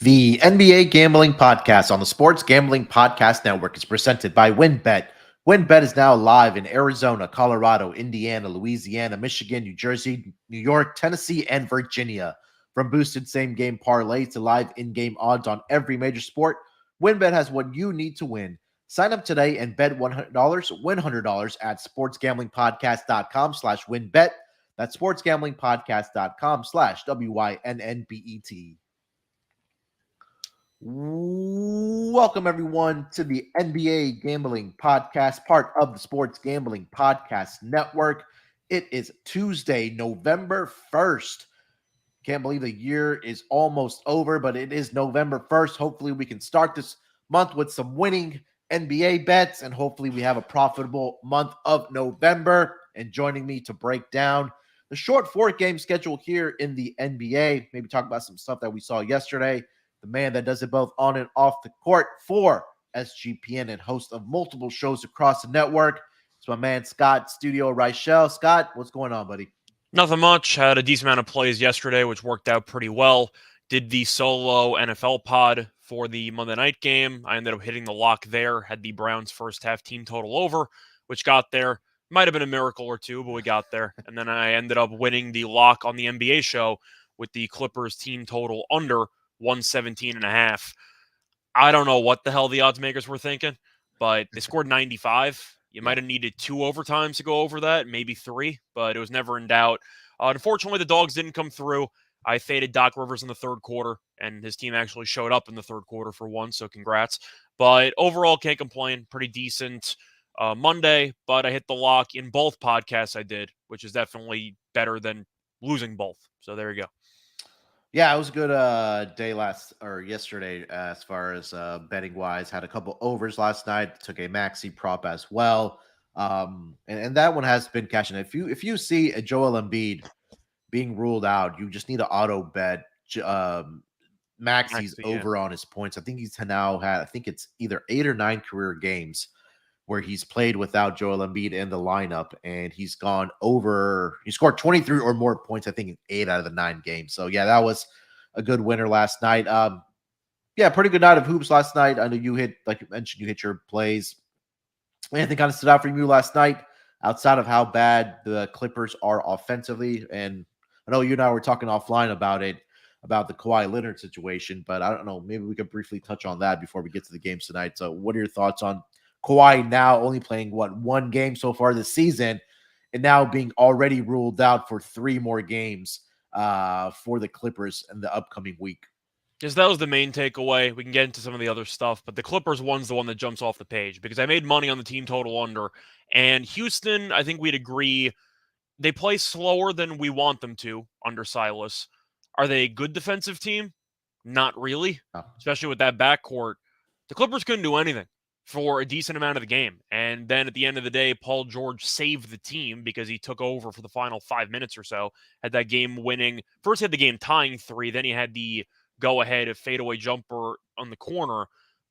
The NBA Gambling Podcast on the Sports Gambling Podcast Network is presented by WynnBET. WynnBET is now live in Arizona, Colorado, Indiana, Louisiana, Michigan, New Jersey, New York, Tennessee, and Virginia. From boosted same-game parlays to live in-game odds on every major sport, WynnBET has what you need to win. Sign up today and bet $100, win $100 at sportsgamblingpodcast.com/WynnBET. That's sportsgamblingpodcast.com/WYNNBET. Welcome, everyone, to the NBA Gambling Podcast, part of the Sports Gambling Podcast Network. It is Tuesday, November 1st. Can't believe the year is almost over, but it is November 1st. Hopefully, we can start this month with some winning NBA bets, and hopefully, we have a profitable month of November. And joining me to break down the short 4-game schedule here in the NBA, maybe talk about some stuff that we saw yesterday. The man that does it both on and off the court for SGPN and host of multiple shows across the network. It's my man, Scott, studio Reichel. Scott, what's going on, buddy? Nothing much. Had a decent amount of plays yesterday, which worked out pretty well. Did the solo NFL pod for the Monday night game. I ended up hitting the lock there. Had the Browns first half team total over, which got there. Might have been a miracle or two, but we got there. And then I ended up winning the lock on the NBA show with the Clippers team total under 117.5. I don't know what the hell the odds makers were thinking, but they scored 95. You might have needed 2 overtimes to go over that, maybe 3, but it was never in doubt. Unfortunately, the dogs didn't come through. I faded Doc Rivers in the third quarter, and his team actually showed up in the third quarter for once, so congrats. But overall, can't complain. Pretty decent Monday, but I hit the lock in both podcasts I did, which is definitely better than losing both. So there you go. Yeah, it was a good day yesterday as far as betting wise. Had a couple overs last night. Took a maxi prop as well, and that one has been cashing. If you see a Joel Embiid being ruled out, you just need to auto bet Maxi's over on his points. I think he's now had. I think it's either 8 or 9 career games where he's played without Joel Embiid in the lineup, and he's gone over. He scored 23 or more points, I think, in 8 out of the 9 games. So, yeah, that was a good winner last night. Yeah, pretty good night of hoops last night. I know you hit, like you mentioned, you hit your plays. Anything kind of stood out for you last night outside of how bad the Clippers are offensively? And I know you and I were talking offline about it, about the Kawhi Leonard situation, but I don't know. Maybe we could briefly touch on that before we get to the games tonight. So, what are your thoughts on Kawhi now only playing, one game so far this season, and now being already ruled out for 3 more games for the Clippers in the upcoming week? Because that was the main takeaway. We can get into some of the other stuff, but the Clippers one's the one that jumps off the page because I made money on the team total under. And Houston, I think we'd agree, they play slower than we want them to under Silas. Are they a good defensive team? Not really, especially with that backcourt. The Clippers couldn't do anything for a decent amount of the game. And then at the end of the day, Paul George saved the team because he took over for the final 5 minutes or so. Had that game winning. First, he had the game tying 3. Then he had the go-ahead fadeaway jumper on the corner.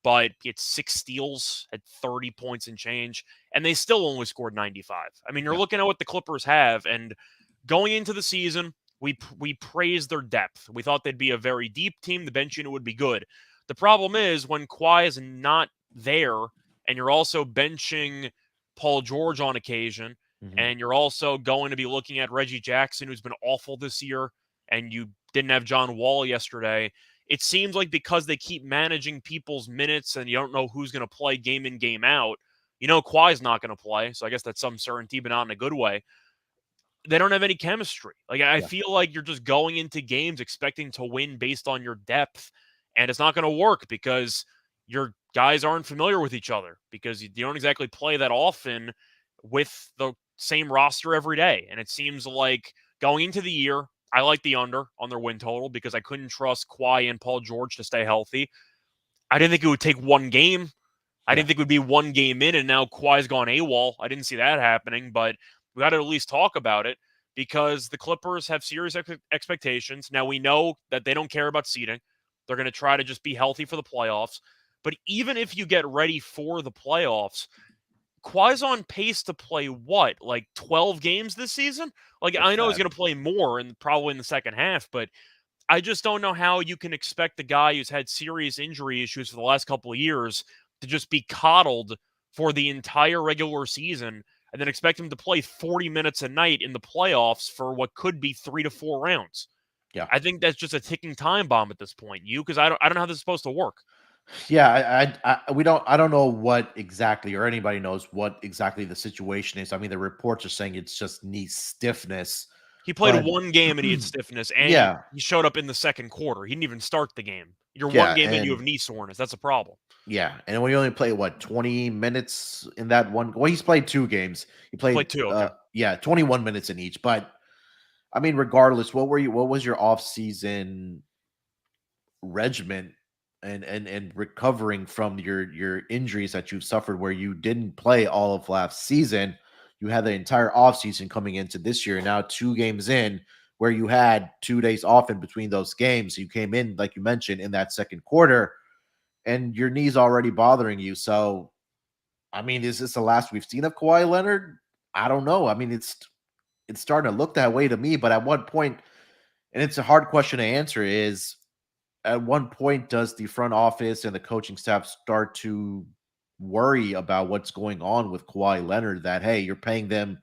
But he had 6 steals, had 30 points and change. And they still only scored 95. I mean, you're looking at what the Clippers have. And going into the season, we praised their depth. We thought they'd be a very deep team. The bench unit would be good. The problem is when Kawhi is not there, and you're also benching Paul George on occasion, and you're also going to be looking at Reggie Jackson, who's been awful this year, and you didn't have John Wall yesterday. It seems like because they keep managing people's minutes and you don't know who's going to play game in, game out, you know Kawhi's not going to play, so I guess that's some certainty, but not in a good way. They don't have any chemistry. I feel like you're just going into games expecting to win based on your depth, and it's not going to work because your guys aren't familiar with each other because you don't exactly play that often with the same roster every day. And it seems like going into the year, I like the under on their win total because I couldn't trust Kawhi and Paul George to stay healthy. I didn't think it would take one game. I didn't think it would be one game in, and now Kawhi's gone AWOL. I didn't see that happening, but we got to at least talk about it because the Clippers have serious expectations. Now, we know that they don't care about seeding. They're going to try to just be healthy for the playoffs. But even if you get ready for the playoffs, Kawhi's on pace to play what, like 12 games this season? I know he's going to play more and probably in the second half, but I just don't know how you can expect the guy who's had serious injury issues for the last couple of years to just be coddled for the entire regular season and then expect him to play 40 minutes a night in the playoffs for what could be 3 to 4 rounds. Yeah. I think that's just a ticking time bomb at this point. Because I don't know how this is supposed to work. Yeah, I don't know what exactly, or anybody knows what exactly the situation is. I mean, the reports are saying it's just knee stiffness, He played but one game and he had stiffness, and yeah, he showed up in the second quarter. He didn't even start the game. You're one yeah, game in, you have and knee soreness. That's a problem. yeah, and when you only play what 20 minutes in that one, well, he's played two games. He Play played, two, okay. 21 minutes in each. But I mean, regardless, what was your off season regimen and recovering from your injuries that you've suffered where you didn't play all of last season? You had the entire offseason coming into this year, and now 2 games in where you had 2 days off in between those games. You came in, like you mentioned, in that second quarter, and your knee's already bothering you. So, I mean, is this the last we've seen of Kawhi Leonard? I don't know. I mean, it's starting to look that way to me, but at what point, and it's a hard question to answer, is at one point does the front office and the coaching staff start to worry about what's going on with Kawhi Leonard, that hey, you're paying them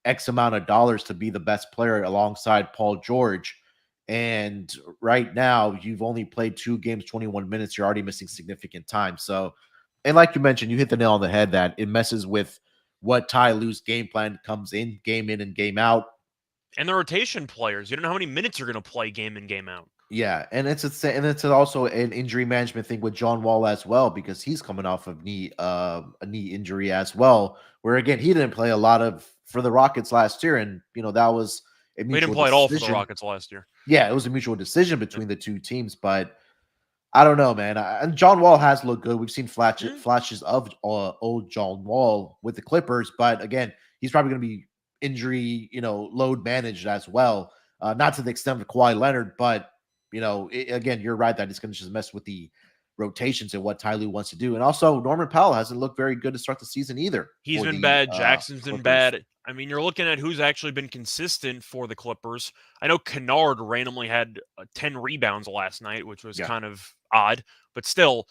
X amount of dollars to be the best player alongside Paul George, and right now you've only played 2 games, 21 minutes. You're already missing significant time. So, and like you mentioned, you hit the nail on the head that it messes with what Ty Lue's game plan comes in and game out. And the rotation players, you don't know how many minutes you're going to play game in, game out. Yeah, and it's also an injury management thing with John Wall as well, because he's coming off of a knee injury as well. Where again, he didn't play a lot of for the Rockets last year, and that was a We didn't mutual play at all for the decision. Rockets last year. Yeah, it was a mutual decision between the two teams, but I don't know, man. And John Wall has looked good. We've seen flashes of old John Wall with the Clippers, but again, he's probably going to be injury, load managed as well. Not to the extent of Kawhi Leonard, but again, you're right that it's going to just mess with the rotations and what Ty Lue wants to do. And also, Norman Powell hasn't looked very good to start the season either. He's For been the bad. Jackson's been Clippers. bad. I mean, you're looking at who's actually been consistent for the Clippers. I know Kennard randomly had 10 rebounds last night, which was Yeah, kind of odd, but still,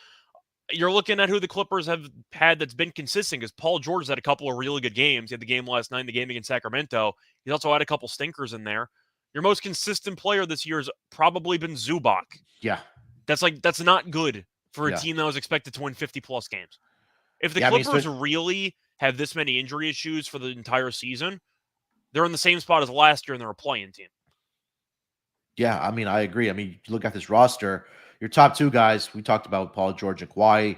you're looking at who the Clippers have had that's been consistent, because Paul George had a couple of really good games. He had the game last night, the game against Sacramento. He's also had a couple stinkers in there. Your most consistent player this year has probably been Zubac. yeah, That's not good for a yeah, team that was expected to win 50 plus games. If the yeah. I mean, Clippers really have this many injury issues for the entire season, they're in the same spot as last year and they're a play-in team. yeah, I mean, I agree. I mean, you look at this roster, your top two guys we talked about, Paul George and Kawhi,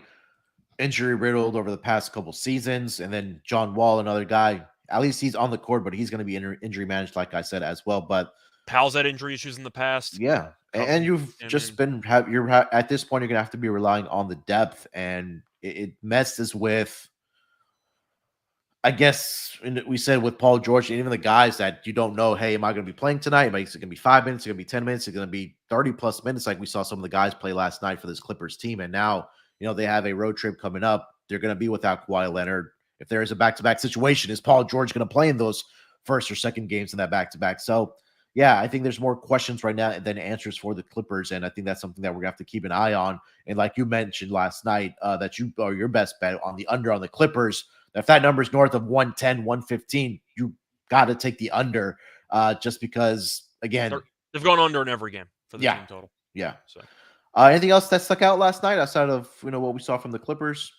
injury riddled over the past couple seasons, and then John Wall, another guy. At least he's on the court, but he's going to be injury managed, like I said as well. But Powell's had injury issues in the past. yeah, and you've just been at this point you're going to have to be relying on the depth, and it messes with. I guess we said with Paul George and even the guys that you don't know, hey, am I going to be playing tonight? Is it going to be 5 minutes? Is it going to be 10 minutes? Is it going to be 30 plus minutes? Like we saw some of the guys play last night for this Clippers team. And now, they have a road trip coming up. They're going to be without Kawhi Leonard. If there is a back-to-back situation, is Paul George going to play in those first or second games in that back-to-back? So, yeah, I think there's more questions right now than answers for the Clippers. And I think that's something that we're going to have to keep an eye on. And like you mentioned last night, that you are your best bet on the under on the Clippers. If that number is north of 110, 115, you got to take the under, just because, again, they've gone under in every game for the team total. Yeah. So, anything else that stuck out last night outside of what we saw from the Clippers?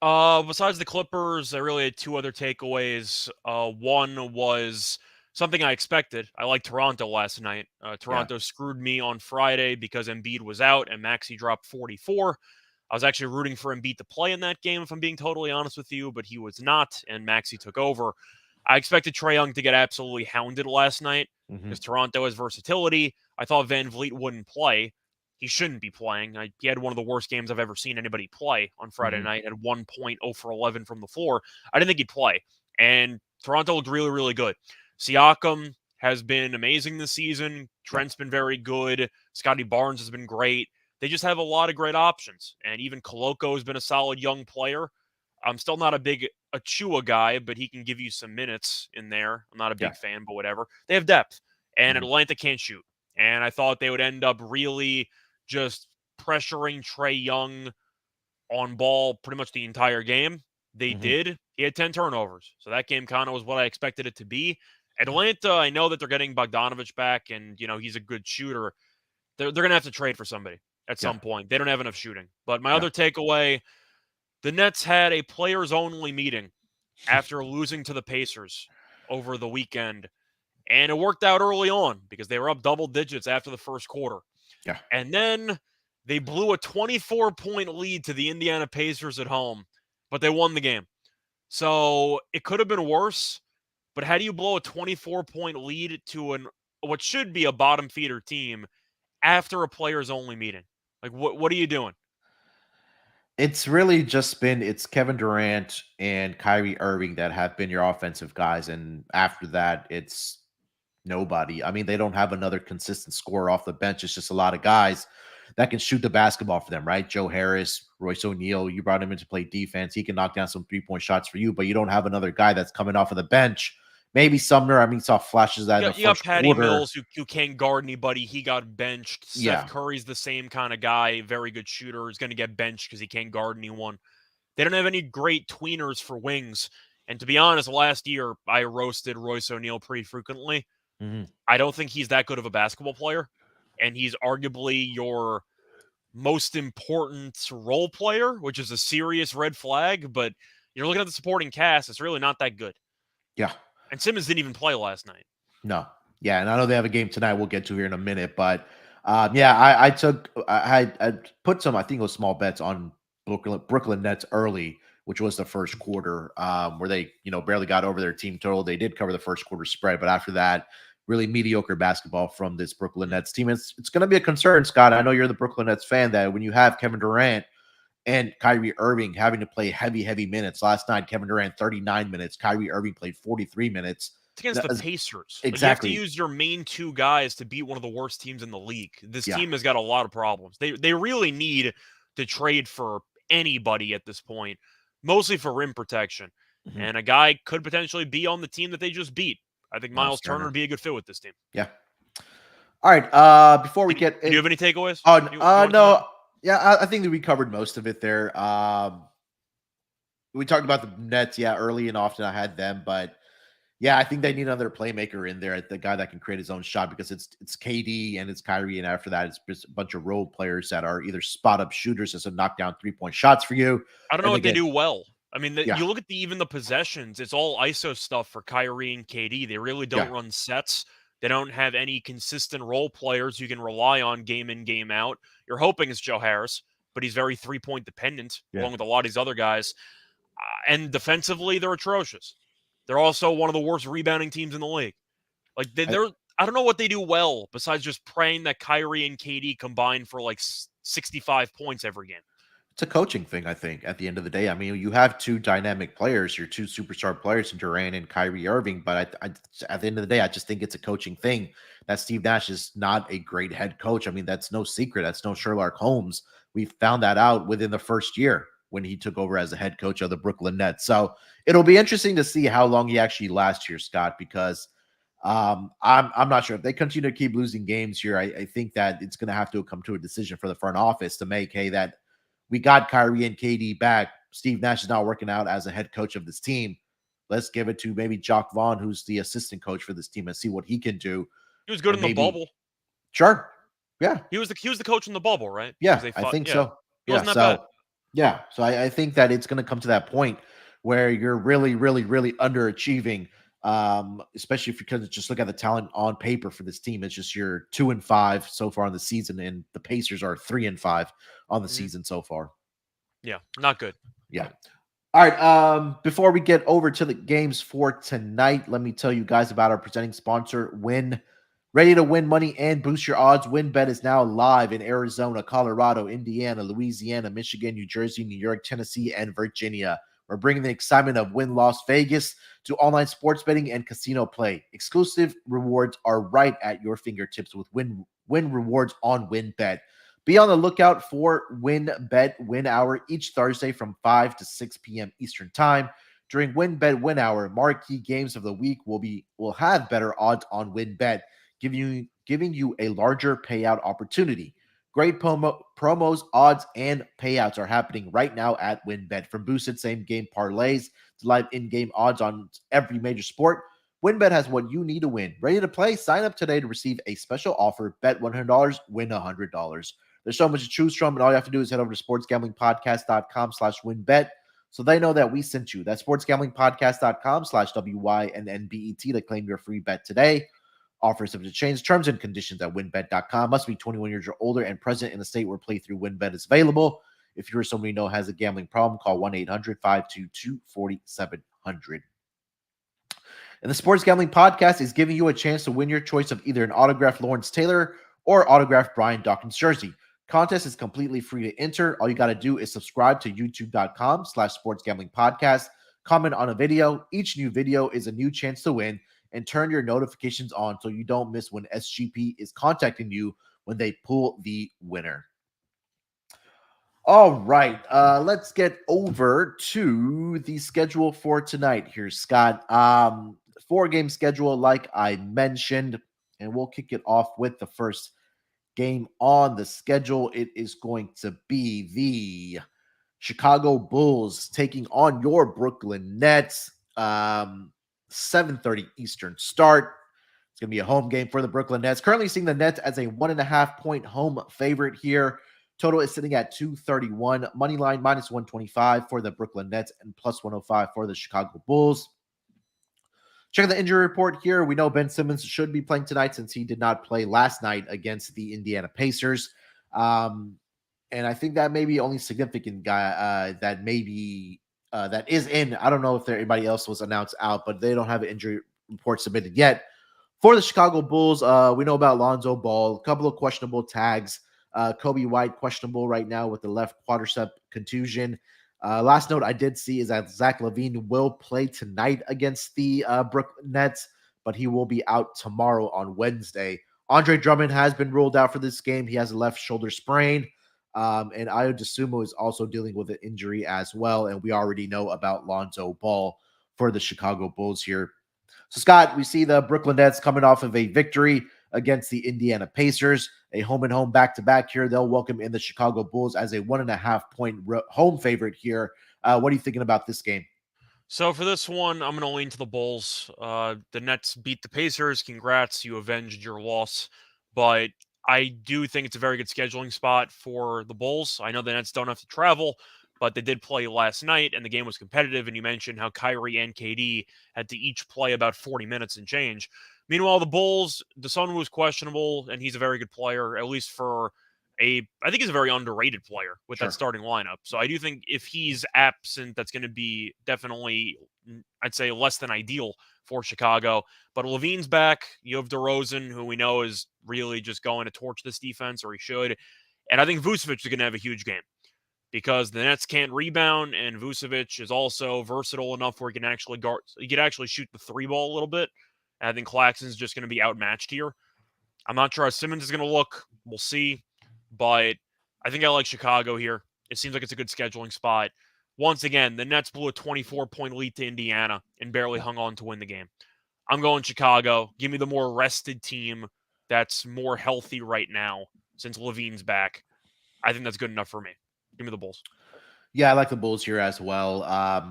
Besides the Clippers, I really had two other takeaways. One was something I expected. I liked Toronto last night. Toronto screwed me on Friday because Embiid was out and Maxey dropped 44. I was actually rooting for Embiid to play in that game, if I'm being totally honest with you, but he was not, and Maxey took over. I expected Trae Young to get absolutely hounded last night because Toronto has versatility. I thought Van Vliet wouldn't play. He shouldn't be playing. He had one of the worst games I've ever seen anybody play on Friday night at 1 point, 0 for 11 from the floor. I didn't think he'd play, and Toronto looked really, really good. Siakam has been amazing this season. Trent's been very good. Scotty Barnes has been great. They just have a lot of great options. And even Koloko has been a solid young player. I'm still not a big Achua guy, but he can give you some minutes in there. I'm not a big fan, but whatever. They have depth. And Atlanta can't shoot. And I thought they would end up really just pressuring Trae Young on ball pretty much the entire game. They Mhm. did. He had 10 turnovers. So that game kind of was what I expected it to be. Atlanta, I know that they're getting Bogdanovich back, and, he's a good shooter. They're going to have to trade for somebody at Yeah. some point. They don't have enough shooting. But my Yeah. other takeaway, the Nets had a players-only meeting after losing to the Pacers over the weekend. And it worked out early on because they were up double digits after the first quarter. Yeah. And then they blew a 24-point lead to the Indiana Pacers at home, but they won the game. So it could have been worse, but how do you blow a 24-point lead to what should be a bottom feeder team after a players only meeting? Like what are you doing? It's really just been it's Kevin Durant and Kyrie Irving that have been your offensive guys, and after that, it's nobody. I mean, they don't have another consistent scorer off the bench. It's just a lot of guys that can shoot the basketball for them, right? Joe Harris, Royce O'Neal, you brought him in to play defense. He can knock down some 3-point shots for you, but you don't have another guy that's coming off of the bench. Maybe Sumner. I mean, saw flashes of that in the You got first Patty quarter. Mills who can't guard anybody. He got benched. Seth Yeah. Curry's the same kind of guy, very good shooter. He's going to get benched because he can't guard anyone. They don't have any great tweeners for wings. And to be honest, last year I roasted Royce O'Neal pretty frequently. Mhm. I don't think he's that good of a basketball player. And he's arguably your most important role player, which is a serious red flag. But you're looking at the supporting cast, it's really not that good. Yeah. And Simmons didn't even play last night. No. Yeah, and I know they have a game tonight we'll get to here in a minute, but yeah, I put some, I think it was small bets on Brooklyn Nets early, which was the first quarter, where they, barely got over their team total. They did cover the first quarter spread, but after that, really mediocre basketball from this Brooklyn Nets team. It's going to be a concern, Scott. I know you're the Brooklyn Nets fan, that when you have Kevin Durant and Kyrie Irving having to play heavy minutes. Last night, Kevin Durant 39 minutes, Kyrie Irving played 43 minutes. It's against the Pacers. Like, you have to Exactly. use your main two guys to beat one of the worst teams in the league. This Yeah. team has got a lot of problems. They really need to trade for anybody at this point, mostly for rim protection. Mhm. And a guy could potentially be on the team that they just beat. I think Miles Miles Turner Turner. would be a good fit with this team. Yeah. All right. Before we Do get you have any takeaways? oh, You want to no. Yeah, I think that we covered most of it there. We talked about the Nets, yeah, early and often I had them, but yeah, I think they need another playmaker in there, the guy that can create his own shot, because it's KD and it's Kyrie, and after that, it's just a bunch of role players that are either spot up shooters as a knock down 3-point shots for you. I don't know And what they again, do well. I mean, yeah, you look at even the possessions, it's all ISO stuff for Kyrie and KD. They really don't yeah, run sets. They don't have any consistent role players you can rely on game in, game out. You're hoping it's Joe Harris, but he's very 3-point dependent, yeah. along with a lot of these other guys. And defensively, they're atrocious. They're also one of the worst rebounding teams in the league. Like, I, I don't know what they do well besides just praying that Kyrie and KD combine for like 65 points every game. it's a coaching thing, I think, at the end of the day. I mean, you have two dynamic players, your two superstar players, in Durant and Kyrie Irving, but at the end of the day, I just think it's a coaching thing. That Steve Nash is not a great head coach. I mean, that's no secret. That's no Sherlock Holmes. We found that out within the first year when he took over as the head coach of the Brooklyn Nets. So it'll be interesting to see how long he actually lasts here, Scott, because I'm not sure if they continue to keep losing games here. I think that it's going to have to come to a decision for the front office to make, hey, that we got Kyrie and KD back. Steve Nash is not working out as a head coach of this team. Let's give it to maybe Jock Vaughn, who's the assistant coach for this team, and see what he can do. He was good And in the maybe, bubble. sure. Yeah. He was the coach in the bubble, right? Yeah, They I fought. think Yeah, so. he Yeah. wasn't that bad. So, yeah. So I think that it's going to come to that point where you're really underachieving, especially because just look at the talent on paper for this team. It's just you're 2-5 so far in the season, and the Pacers are 3-5 on the season so far. Yeah, not good. Yeah. All right. Before we get over to the games for tonight, let me tell you guys about our presenting sponsor, Win. Ready to win money and boost your odds? WinBet is now live in Arizona, Colorado, Indiana, Louisiana, Michigan, New Jersey, New York, Tennessee, and Virginia. We're bringing the excitement of Win Las Vegas to online sports betting and casino play. Exclusive rewards are right at your fingertips with Win rewards on WinBet. Be on the lookout for WinBet Win Hour each Thursday from 5 to 6 p.m. Eastern Time. During WinBet Win Hour, marquee games of the week will have better odds on WinBet, giving you a larger payout opportunity. Great promos, odds, and payouts are happening right now at WinBet. From boosted same-game parlays to live in-game odds on every major sport, WinBet has what you need to win. Ready to play? Sign up today to receive a special offer. Bet $100, win $100. There's so much to choose from, and all you have to do is head over to sportsgamblingpodcast.com/winbet so they know that we sent you. That's sportsgamblingpodcast.com/WYNNBET to claim your free bet today. Offers subject to change. Terms and conditions at winbet.com. Must be 21 years or older and present in the state where playthrough WinBet is available. If you're somebody you know has a gambling problem, call 1-800-522-4700. And the Sports Gambling Podcast is giving you a chance to win your choice of either an autographed Lawrence Taylor or autographed Brian Dawkins jersey. Contest is completely free to enter. All you got to do is subscribe to youtube.com/sportsgamblingpodcast. Comment on a video. Each new video is a new chance to win, and turn your notifications on so you don't miss when SGP is contacting you when they pull the winner. All right, let's get over to the schedule for tonight here, Scott. 4-game schedule, like I mentioned, and we'll kick it off with the first game on the schedule. It is going to be the Chicago Bulls taking on your Brooklyn Nets. 7:30 Eastern start. It's going to be a home game for the Brooklyn Nets. Currently seeing the Nets as a 1.5-point home favorite here. Total is sitting at 231. Money line -125 for the Brooklyn Nets and +105 for the Chicago Bulls. Checking the injury report here. We know Ben Simmons should be playing tonight since he did not play last night against the Indiana Pacers. And I think that may be the only significant guy that maybe that is in. I don't know if anybody else was announced out, but they don't have an injury report submitted yet. For the Chicago Bulls, we know about Lonzo Ball, a couple of questionable tags. Kobe White questionable right now with the left quadricep contusion. Last note I did see is that Zach LaVine will play tonight against the Brooklyn Nets, but he will be out tomorrow on Wednesday. Andre Drummond has been ruled out for this game. He has a left shoulder sprain. And Ayo Dosunmu is also dealing with an injury as well. And we already know about Lonzo Ball for the Chicago Bulls here. So, Scott, we see the Brooklyn Nets coming off of a victory against the Indiana Pacers, a home-and-home back-to-back here. They'll welcome in the Chicago Bulls as a 1.5-point home favorite here. What are you thinking about this game? So for this one, I'm going to lean to the Bulls. The Nets beat the Pacers. Congrats, you avenged your loss. But I do think it's a very good scheduling spot for the Bulls. I know the Nets don't have to travel, but they did play last night, and the game was competitive. And you mentioned how Kyrie and KD had to each play about 40 minutes and change. Meanwhile, the Bulls, the Sun was questionable, and he's a very good player, at least for I think he's a very underrated player with that starting lineup. So I do think if he's absent, that's going to be definitely, I'd say, less than ideal for Chicago. But Levine's back. You have DeRozan, who we know is really just going to torch this defense, or he should. And I think Vucevic is going to have a huge game because the Nets can't rebound, and Vucevic is also versatile enough where he can actually guard. He can actually shoot the three ball a little bit. And I think Claxton's just going to be outmatched here. I'm not sure how Simmons is going to look. We'll see. But I think I like Chicago here. It seems like it's a good scheduling spot. Once again, the Nets blew a 24-point lead to Indiana and barely hung on to win the game. I'm going Chicago. Give me the more rested team that's more healthy right now since Levine's back. I think that's good enough for me. Give me the Bulls. Yeah, I like the Bulls here as well. I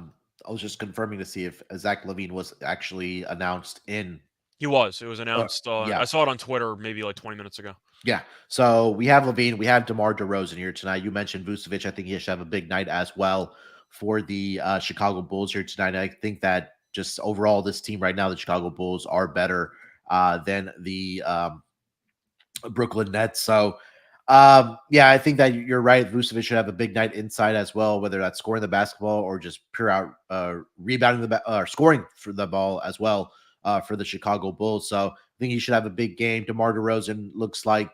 was just confirming to see if Zach LaVine was actually announced in. He was. It was announced. Yeah. I saw it on Twitter maybe like 20 minutes ago. Yeah. So we have LaVine. We have DeMar DeRozan here tonight. You mentioned Vucevic. I think he should have a big night as well for the Chicago Bulls here tonight. I think that just overall, this team right now, the Chicago Bulls are better than the Brooklyn Nets. So, yeah, I think that you're right. Vucevic should have a big night inside as well, whether that's scoring the basketball or just pure out rebounding or scoring for the ball as well for the Chicago Bulls. So I think he should have a big game. DeMar DeRozan looks like,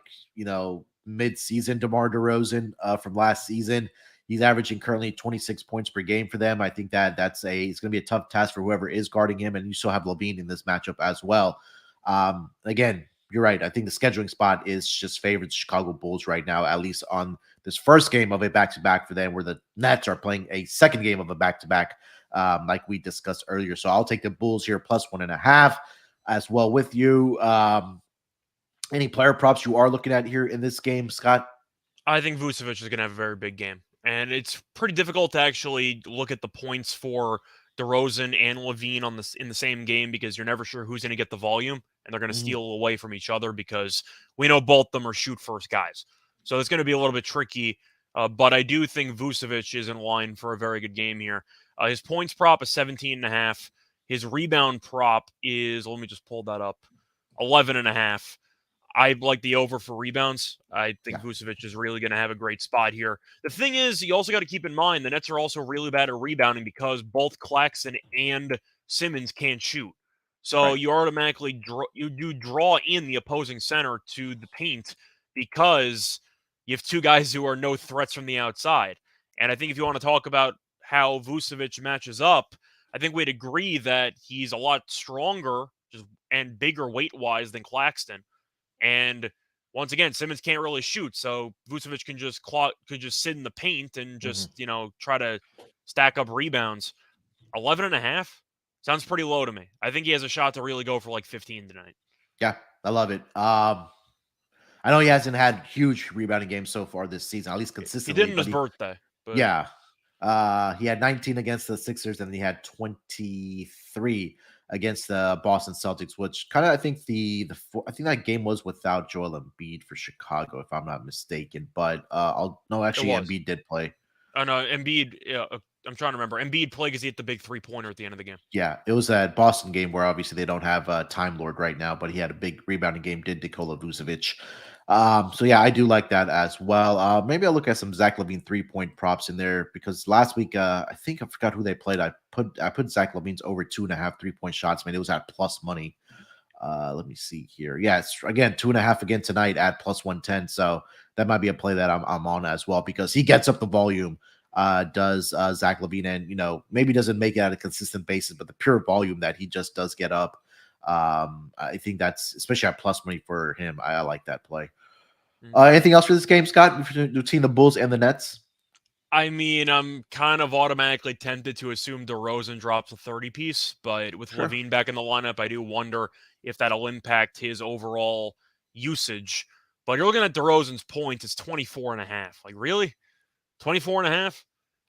mid-season DeMar DeRozan from last season. He's averaging currently 26 points per game for them. I think that it's going to be a tough task for whoever is guarding him, and you still have LaVine in this matchup as well. Again, you're right. I think the scheduling spot is just favored Chicago Bulls right now, at least on this first game of a back-to-back for them, where the Nets are playing a second game of a back-to-back, like we discussed earlier. So I'll take the Bulls here plus 1.5 as well with you. Any player props you are looking at here in this game, Scott? I think Vucevic is going to have a very big game. And it's pretty difficult to actually look at the points for DeRozan and Levine in the same game because you're never sure who's going to get the volume, and they're going to Mhm. steal away from each other because we know both of them are shoot first guys. So it's going to be a little bit tricky. But I do think Vucevic is in line for a very good game here. His points prop is 17.5. His rebound prop is, let me just pull that up, 11.5. I like the over for rebounds. I think Yeah, Vucevic is really going to have a great spot here. The thing is, you also got to keep in mind the Nets are also really bad at rebounding because both Claxton and Simmons can't shoot. So right. you automatically draw in the opposing center to the paint because you have two guys who are no threats from the outside. And I think if you want to talk about how Vucevic matches up, I think we'd agree that he's a lot stronger and bigger weight wise than Claxton. And once again, Simmons can't really shoot, so Vucevic could just sit in the paint and hmm just try to stack up rebounds. 11.5 sounds pretty low to me. I think he has a shot to really go for like 15 tonight. Yeah, I love it. I know he hasn't had huge rebounding games so far this season, at least He consistently, did on but his birthday, but yeah. He had 19 against the Sixers, and then he had 23 against the Boston Celtics, which kind of I think I think that game was without Joel Embiid for Chicago, if I'm not mistaken. But I'll no, it actually, was. Embiid did play. Oh no, Embiid. Yeah, I'm trying to remember. Embiid played because he hit the big 3-pointer at the end of the game. Yeah, it was that Boston game where obviously they don't have Time Lord right now, but he had a big rebounding game. Did Nikola Vucevic? So yeah, I do like that as well. Maybe I'll look at some Zach LaVine 3-point props in there because last week I think I forgot who they played. I put Zach LaVine's over 2.5 3-point shots. Man, it was at plus money. Let me see here. Yeah, it's again 2.5 again tonight at plus 110. So that might be a play that I'm on as well because he gets up the volume. Does Zach LaVine, and maybe doesn't make it at a consistent basis, but the pure volume that he just does get up. I think that's especially at plus money for him. I like that play. Anything else for this game, Scott? Between the Bulls and the Nets? I mean, I'm kind of automatically tempted to assume DeRozan drops a 30 piece, but with Sure. Levine back in the lineup, I do wonder if that'll impact his overall usage. But you're looking at DeRozan's points, it's 24.5. Like, really? 24.5? I mean,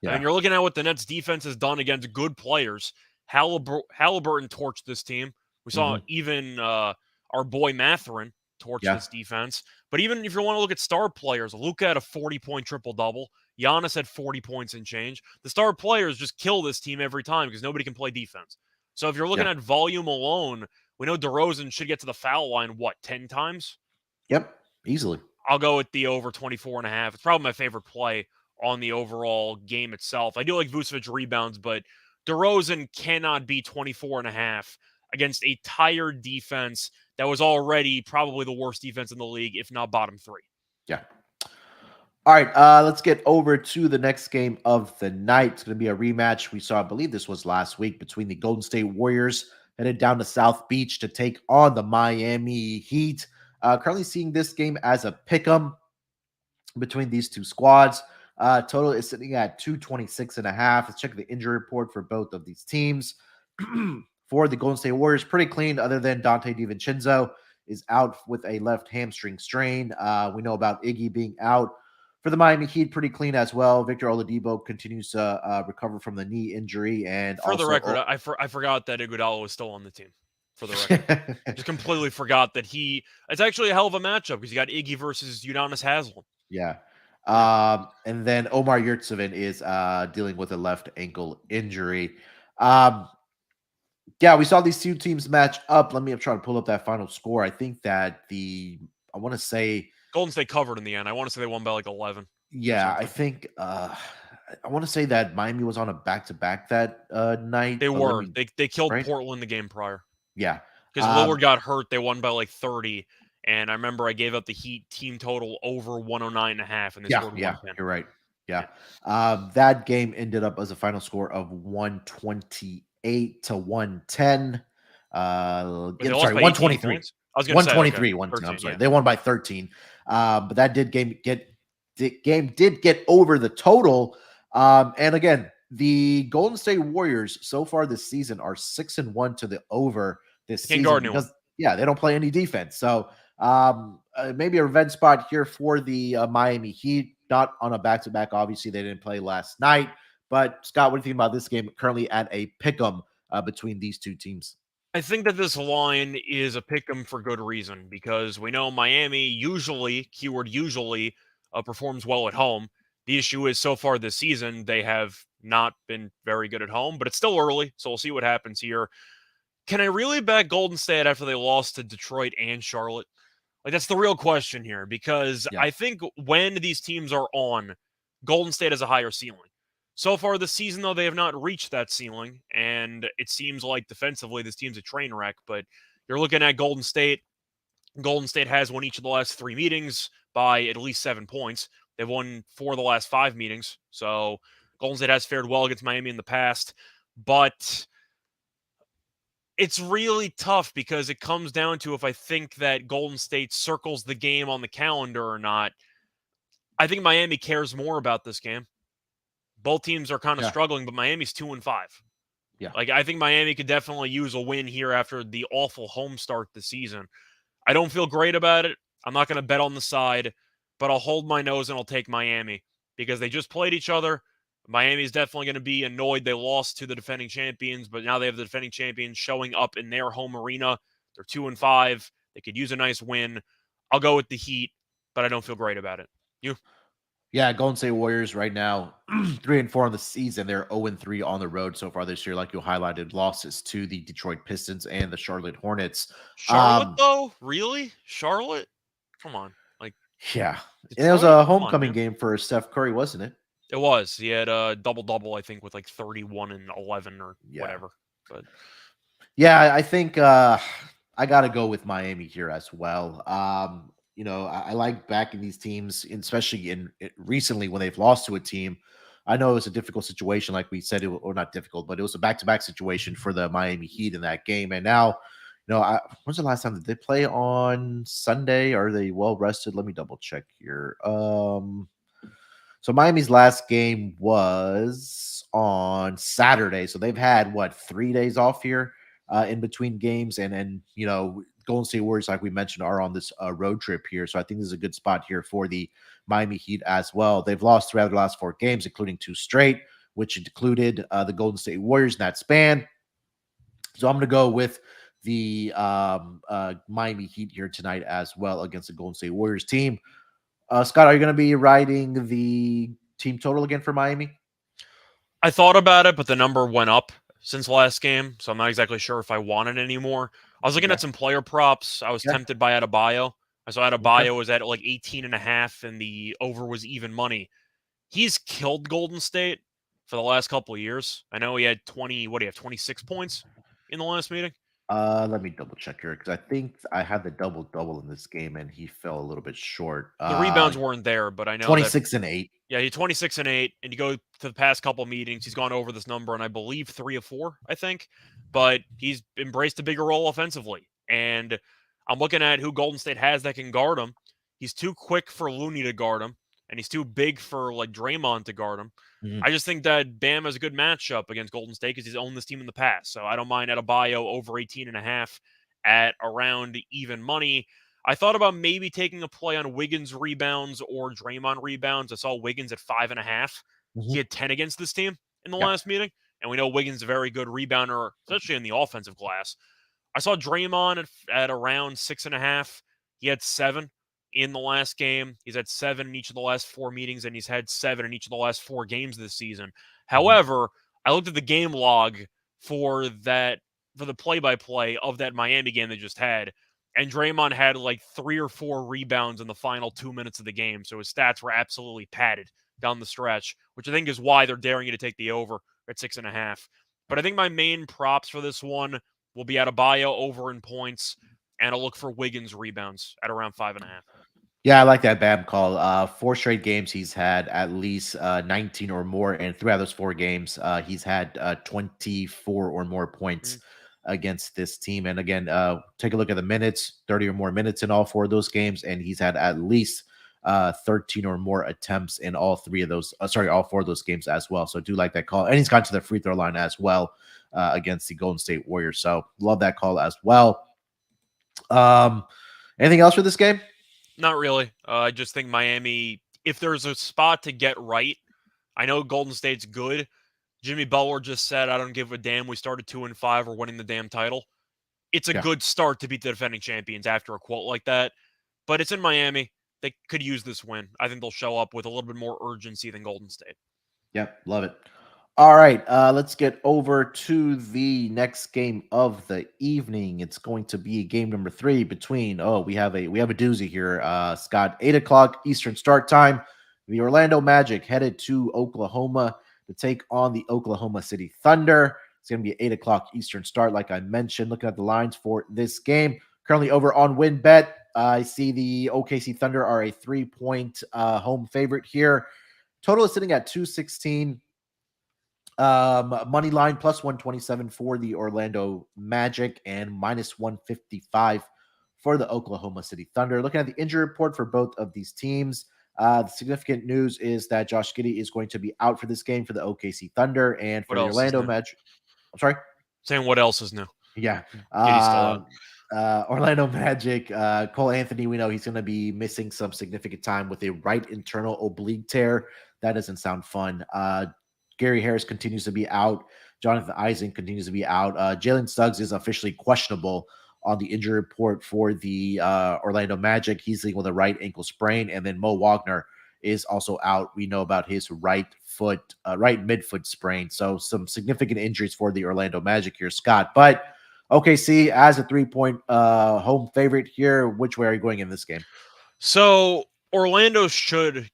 Yeah. you're looking at what the Nets defense has done against good players. Halliburton torched this team. We saw hmm even our boy Matherin torch Yeah. this defense. But even if you want to look at star players, Luka had a 40-point triple-double. Giannis had 40 points and change. The star players just kill this team every time because nobody can play defense. So if you're looking Yeah. at volume alone, we know DeRozan should get to the foul line, 10 times? Yep. Easily. I'll go with the over 24.5. It's probably my favorite play on the overall game itself. I do like Vucevic rebounds, but DeRozan cannot be 24.5 against a tired defense that was already probably the worst defense in the league, if not bottom three. Yeah. All right, let's get over to the next game of the night. It's going to be a rematch. We saw, I believe this was last week, between the Golden State Warriors headed down to South Beach to take on the Miami Heat. Currently seeing this game as a pick 'em between these two squads. Total is sitting at 226.5. Let's check the injury report for both of these teams. For the Golden State Warriors, pretty clean, other than Dante DiVincenzo is out with a left hamstring strain. We know about Iggy being out. For the Miami Heat, pretty clean as well. Victor Oladipo continues to recover from the knee injury, and For the also record, I forgot that Iguodala was still on the team. For the record, just completely forgot that it's actually a hell of a matchup because you got Iggy versus Udonis Haslem. Yeah. Yeah. And then Omar Yurtseven is dealing with a left ankle injury. Um, yeah, we saw these two teams match up. Let me try to pull up that final score. I think that I want to say, Golden State covered in the end. I want to say they won by like 11 or yeah, I something. think I want to say that Miami was on a back-to-back that night. They But let were. me, They killed right? Portland the game prior Yeah. because Lillard got hurt. They won by like 30. And I remember I gave up the Heat team total over 109.5, and they scored Yeah, 110. you're right. Yeah. Yeah. That game ended up as a final score of 128 to 110. But they lost Sorry, by 18 123. points. I was going to say, okay, 123, 110. 13, I'm sorry. yeah. They won by 13. But that game did get over the total. And again, the Golden State Warriors so far this season are 6-1 to the over this Can't season guard anyone. because they don't play any defense. So Maybe a revenge spot here for the Miami Heat. Not on a back-to-back. Obviously, they didn't play last night. But Scott, what do you think about this game? Currently at a pick'em between these two teams. I think that this line is a pick 'em for good reason because we know Miami usually, keyword usually, performs well at home. The issue is so far this season, they have not been very good at home, but it's still early, so we'll see what happens here. Can I really back Golden State after they lost to Detroit and Charlotte? Like, that's the real question here because Yeah. I think when these teams are on, Golden State has a higher ceiling. So far this season, though, they have not reached that ceiling, and it seems like defensively this team's a train wreck. But you're looking at Golden State. Golden State has won each of the last 3 meetings by at least 7 points. They've won 4 of the last 5 meetings. So Golden State has fared well against Miami in the past. But it's really tough because it comes down to if I think that Golden State circles the game on the calendar or not. I think Miami cares more about this game. Both teams are kind of Yeah. struggling, but Miami's 2-5. Yeah. Like, I think Miami could definitely use a win here after the awful home start this season. I don't feel great about it. I'm not going to bet on the side, but I'll hold my nose and I'll take Miami because they just played each other. Miami's definitely going to be annoyed they lost to the defending champions, but now they have the defending champions showing up in their home arena. They're 2-5. They could use a nice win. I'll go with the Heat, but I don't feel great about it. You? Yeah, Golden State Warriors right now, 3-4 on the season. They're 0-3 on the road so far this year. Like you highlighted, losses to the Detroit Pistons and the Charlotte Hornets. Charlotte, though? Really? Charlotte? Come on. Like, Yeah, and it was Detroit? a Come on, homecoming man. game for Steph Curry, wasn't it? It was. He had a double-double, I think, with like 31 and 11 or Yeah. whatever. But Yeah, I think I got to go with Miami here as well. I like backing these teams, especially recently when they've lost to a team. I know it was a difficult situation, like we said, or not difficult, but it was a back-to-back situation for the Miami Heat in that game. And now, when's the last time that they play on Sunday? Are they well rested? Let me double check here. So Miami's last game was on Saturday. So they've had 3 days off here in between games, and Golden State Warriors, like we mentioned, are on this road trip here. So I think this is a good spot here for the Miami Heat as well. They've lost 3 out of the last 4 games, including 2 straight, which included the Golden State Warriors in that span. So I'm going to go with the Miami Heat here tonight as well against the Golden State Warriors team. Scott, are you going to be riding the team total again for Miami? I thought about it, but the number went up since last game, so I'm not exactly sure if I want it anymore. I was looking at some player props. I was tempted by Adebayo. I saw Adebayo was at like 18.5, and the over was even money. He's killed Golden State for the last couple of years. I know he had 26 points in the last meeting? Let me double check here because I think I had the double in this game and he fell a little bit short. The rebounds weren't there, but I know 26 and 8. Yeah, he's 26 and 8, and you go to the past couple meetings, he's gone over this number, and I believe 3 of 4, I think. But he's embraced a bigger role offensively, and I'm looking at who Golden State has that can guard him. He's too quick for Looney to guard him, and he's too big for like Draymond to guard him. Mhm. I just think that Bam has a good matchup against Golden State because he's owned this team in the past. So I don't mind Adebayo over 18.5 at around even money. I thought about maybe taking a play on Wiggins rebounds or Draymond rebounds. I saw Wiggins at 5.5. He had 10 against this team in the last meeting. And we know Wiggins is a very good rebounder, especially in the offensive glass. I saw Draymond at around 6.5. He had 7 in the last game. He's had 7 in each of the last 4 meetings, and he's had 7 in each of the last 4 games this season. However, I looked at the game log for the play-by-play of that Miami game they just had, and Draymond had like 3 or 4 rebounds in the final 2 minutes of the game. So his stats were absolutely padded down the stretch, which I think is why they're daring you to take the over at 6.5. But I think my main props for this one will be Adebayo over in points, and I'll look for Wiggins rebounds at around 5.5. Yeah, I like that Bam call. 4 straight games he's had at least 19 or more, and throughout those 4 games, he's had 24 or more points against this team. And again, take a look at the minutes, 30 or more minutes in all 4 of those games, and he's had at least 13 or more attempts in all 4 of those games as well. So I do like that call. And he's gone to the free throw line as well against the Golden State Warriors. So love that call as well. Anything else for this game? Not really. I just think Miami, if there's a spot to get right, I know Golden State's good. Jimmy Butler just said, I don't give a damn. We started 2-5. We're winning the damn title. It's a Yeah. good start to beat the defending champions after a quote like that. But it's in Miami. They could use this win. I think they'll show up with a little bit more urgency than Golden State. Yep, love it. All right, let's get over to the next game of the evening. It's going to be game number 3 between. We have a doozy here. Scott, 8 o'clock Eastern start time. The Orlando Magic headed to Oklahoma to take on the Oklahoma City Thunder. It's going to be 8 o'clock Eastern start, like I mentioned. Looking at the lines for this game, currently over on WinBet. I see the OKC Thunder are a 3-point home favorite here. Total is sitting at 216. Money line plus 127 for the Orlando Magic and minus 155 for the Oklahoma City Thunder. Looking at the injury report for both of these teams, the significant news is that Josh Giddey is going to be out for this game for the OKC Thunder, and What for the else is Orlando new? Magic. I'm sorry. Saying what else is new? Yeah. Giddy's still out. Orlando Magic, Cole Anthony, we know he's going to be missing some significant time with a right internal oblique tear. That doesn't sound fun. Gary Harris continues to be out. Jonathan Isaac continues to be out. Jalen Suggs is officially questionable on the injury report for the Orlando Magic. He's dealing with a right ankle sprain. And then Mo Wagner is also out. We know about his right midfoot sprain. So some significant injuries for the Orlando Magic here, Scott. But OKC as a 3-point home favorite here. Which way are you going in this game? So Orlando should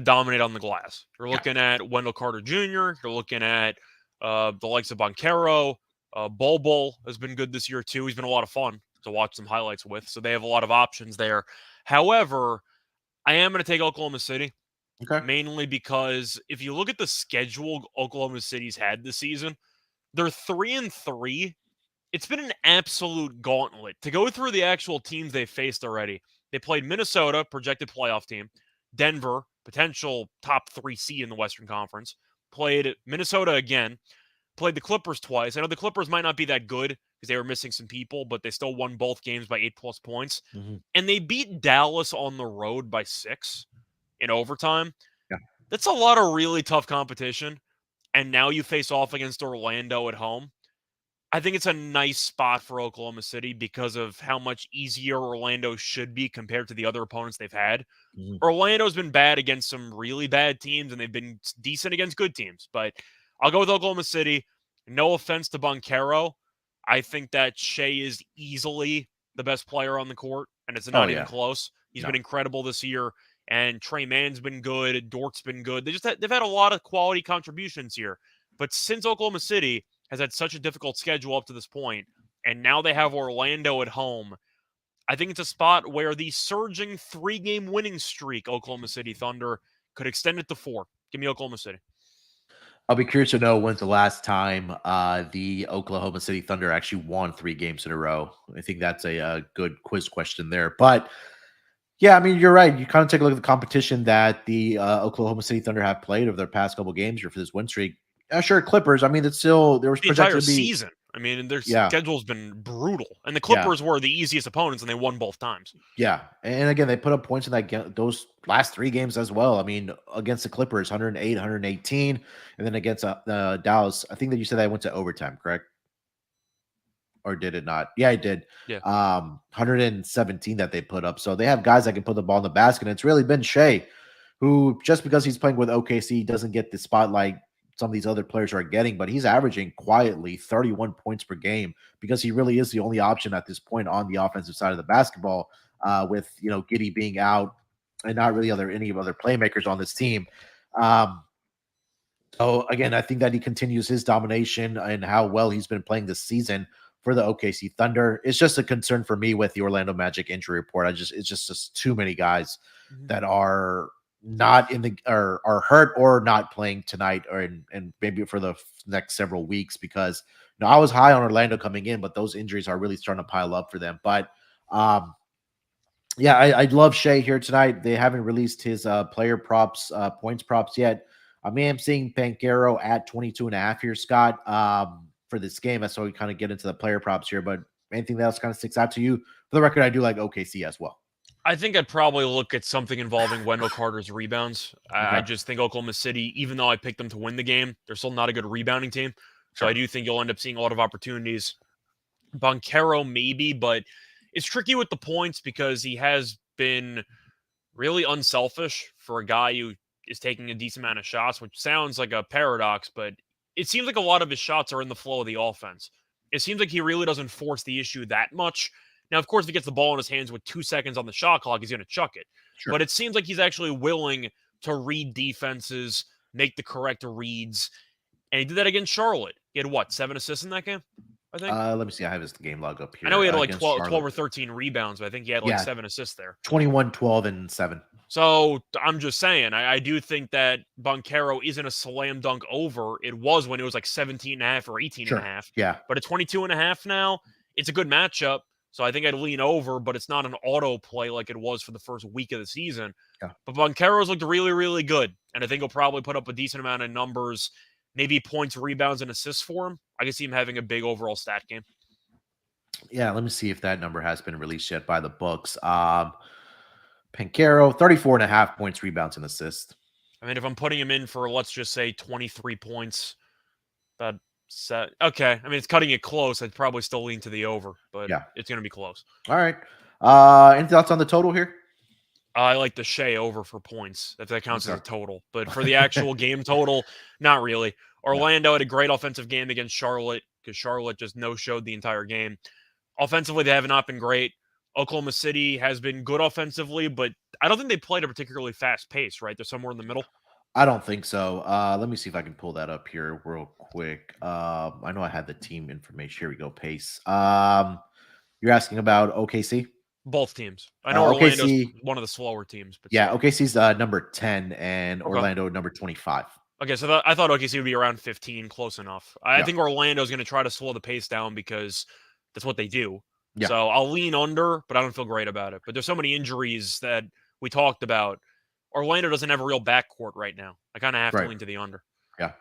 dominate on the glass. You're Yeah. looking at Wendell Carter Jr. You're looking at the likes of Boncaro. Bol Bol has been good this year too. He's been a lot of fun to watch some highlights with. So they have a lot of options there. However, I am going to take Oklahoma City Okay. mainly because if you look at the schedule Oklahoma City's had this season, they're 3-3. It's been an absolute gauntlet to go through the actual teams they faced already. They played Minnesota, projected playoff team, Denver, potential top 3 seed in the Western Conference, played Minnesota again, played the Clippers twice. I know the Clippers might not be that good because they were missing some people, but they still won both games by 8+ points. Mm-hmm. And they beat Dallas on the road by 6 in overtime. Yeah. That's a lot of really tough competition. And now you face off against Orlando at home. I think it's a nice spot for Oklahoma City because of how much easier Orlando should be compared to the other opponents they've had. Mm-hmm. Orlando's been bad against some really bad teams, and they've been decent against good teams. But I'll go with Oklahoma City. No offense to Boncaro. I think that Shea is easily the best player on the court, and it's not even close. He's been incredible this year, and Trey Mann's been good. Dort's been good. They've had a lot of quality contributions here. But since Oklahoma City has had such a difficult schedule up to this point, and now they have Orlando at home, I think it's a spot where the surging 3-game winning streak Oklahoma City Thunder could extend it to 4. Give me Oklahoma City. I'll be curious to know when's the last time the Oklahoma City Thunder actually won 3 games in a row. I think that's a good quiz question there. But yeah, I mean, you're right. You kind of take a look at the competition that the Oklahoma City Thunder have played over their past couple games here for this win streak. Sure, Clippers. I mean, it's still there was The projected entire to be season. I mean, their schedule's been brutal. And the Yeah. Clippers were the easiest opponents, and they won both times. Yeah, and again, they put up points in those last 3 games as well. I mean, against the Clippers, 108, 118, and then against Dallas, I think that you said they went to overtime, correct? Or did it not? Yeah, it did. Yeah. 117 that they put up. So they have guys that can put the ball in the basket. And it's really been Shea, who just because he's playing with OKC doesn't get the spotlight some of these other players are getting, but he's averaging quietly 31 points per game because he really is the only option at this point on the offensive side of the basketball, with Giddey being out and not really any other playmakers on this team. So again, I think that he continues his domination and how well he's been playing this season for the OKC Thunder. It's just a concern for me with the Orlando Magic injury report. It's just too many guys that are not in the are hurt or not playing tonight and maybe for the next several weeks, because I was high on Orlando coming in, but those injuries are really starting to pile up for them. But yeah, I love Shea here tonight. They haven't released his player props, points props yet. I mean, I'm seeing Pancaro at 22.5 here, Scott, for this game. That's how we kind of get into the player props here. But anything else kind of sticks out to you For the record, I do like OKC as well. I think I'd probably look at something involving Wendell Carter's rebounds. I Okay. just think Oklahoma City, even though I picked them to win the game, they're still not a good rebounding team. So I Sure. do think you'll end up seeing a lot of opportunities. Banchero, maybe, but it's tricky with the points because he has been really unselfish for a guy who is taking a decent amount of shots, which sounds like a paradox, but it seems like a lot of his shots are in the flow of the offense. It seems like he really doesn't force the issue that much. Now, of course, if he gets the ball in his hands with 2 seconds on the shot clock, he's going to chuck it. Sure. But it seems like he's actually willing to read defenses, make the correct reads. And he did that against Charlotte. He had what, 7 assists in that game, I think? Let me see. I have his game log up I here know he had like against 12 Charlotte. or 13 rebounds, but I think he had like 7 assists there. 21, 12, and 7. So I'm just saying, I do think that Banchero isn't a slam dunk over. It was when it was like 17 and a half or 18 and a half. Yeah. But at 22 and a half now, it's a good matchup. So I think I'd lean over, but it's not an auto play like it was for the first week of the season. Yeah. But Banchero's looked really, really good. And I think he'll probably put up a decent amount of numbers, maybe points, rebounds, and assists for him. I can see him having a big overall stat game. Yeah, let me see if that number has been released yet by the books. Banchero, 34.5 points, rebounds, and assists. I mean, if I'm putting him in for, let's just say, 23 points, okay. I mean, it's cutting it close. I'd probably still lean to the over, but yeah, it's going to be close. All right. Any thoughts on the total here? I like the Shea over for points, if that counts as a total. But for the actual game total, not really. Orlando had a great offensive game against Charlotte because Charlotte just no-showed the entire game. Offensively, they have not been great. Oklahoma City has been good offensively, but I don't think they played a particularly fast pace, right? They're somewhere in the middle. I don't think so. Let me see if I can pull that up here real quick. I know I had the team information. Here we go. Pace. You're asking about OKC? Both teams. I know Orlando's OKC, one of the slower teams. But yeah, OKC's number 10 and Orlando number 25. Okay, so I thought OKC would be around 15, close enough. I think Orlando's going to try to slow the pace down because that's what they do. Yeah. So I'll lean under, but I don't feel great about it. But there's so many injuries that we talked about. Orlando doesn't have a real backcourt right now. I kind of have to lean to the under. Yeah.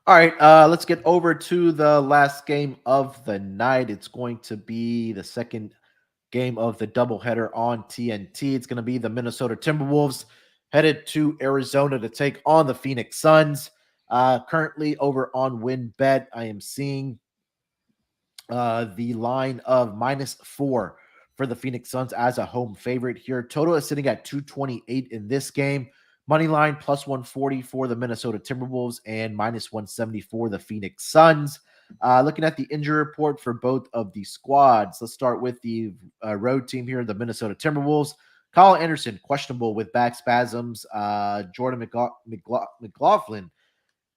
All right, let's get over to the last game of the night. It's going to be the second game of the doubleheader on TNT. It's going to be the Minnesota Timberwolves headed to Arizona to take on the Phoenix Suns. Currently over on WinBet, I am seeing the line of -4 for the Phoenix Suns as a home favorite here. Total is sitting at 228 in this game. Money line +140 for the Minnesota Timberwolves and -170 for the Phoenix Suns. Looking at the injury report for both of the squads, let's start with the road team here, the Minnesota Timberwolves. Kyle Anderson, questionable with back spasms. Jordan McLaughlin